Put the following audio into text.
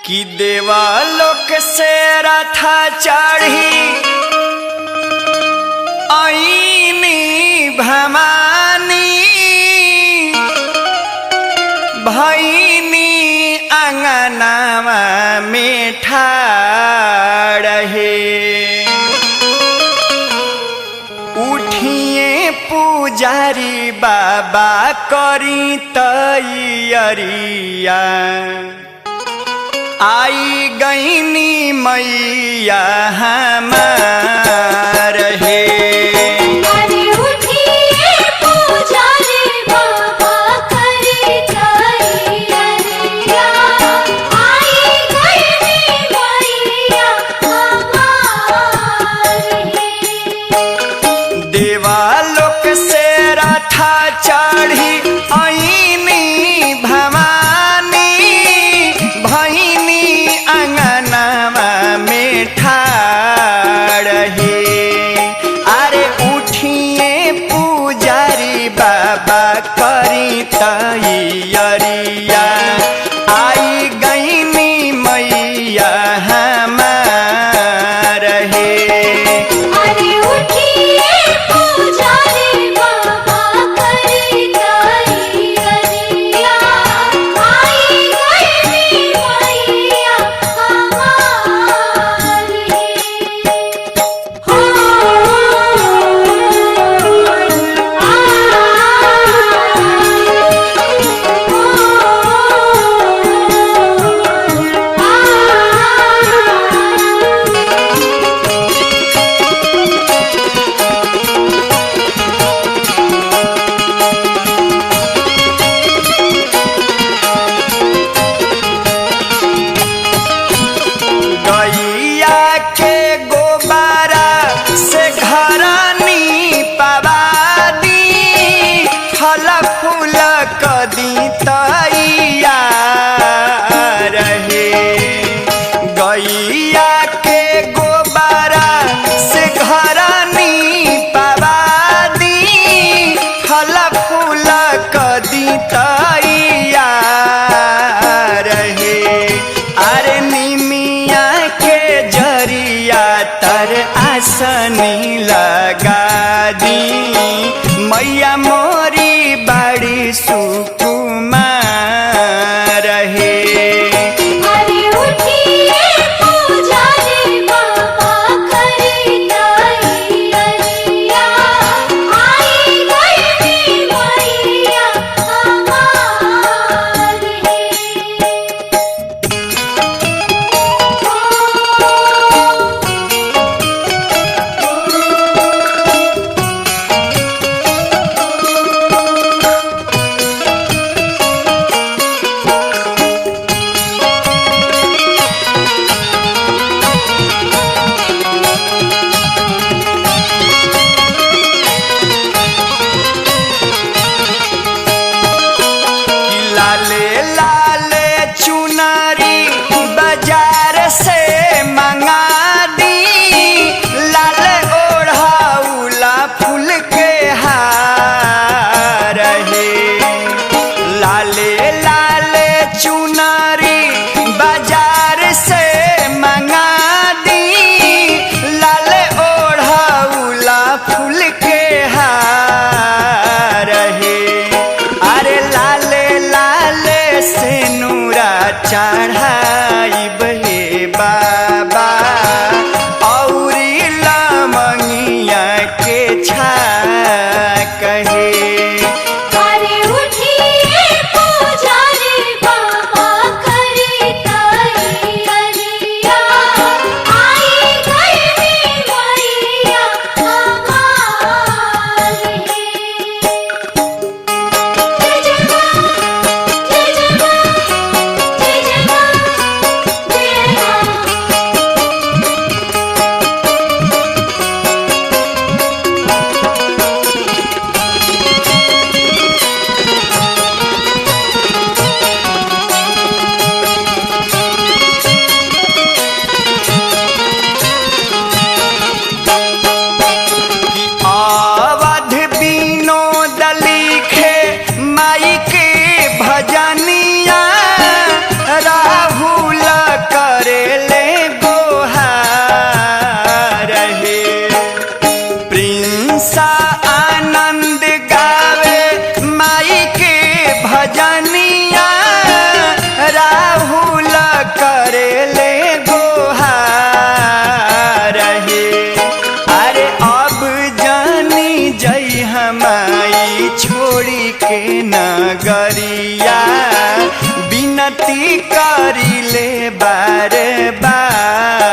कि देवालोक से रथा चढ़ी आईनी भवानी भईनी अंगनावा में ठाड़ है। उठिए पुजारी बाबा करी तैयारिया आई गईनी मैया हमार है। अरे उठिए पुजारी बाबा करी तैयारिया आई गईनी मैया हमार है। देवालोक से रथा चढ़ी आईनी भवानी भईनी अंगनावा में ठाड़ है। अरे उठिए पुजारी बाबा करी तैयारिया आई गईनी मैया हमार है। अरे उठिए पुजारी बाबा करी तैयारिया आई गईनी मैया हमार है। हो गैया के गोबारा से घरानी पवादी फल फूल कदी तैयार है। गैया के गोबारा से घरानी पवादी फल फूल कदी तैयार है। अरे निमिया के जरिया तर आसनी लगा दी मैया मोरी बड़ी सुकुमार छोड़ी के नगरिया बिनती करिले बारे बार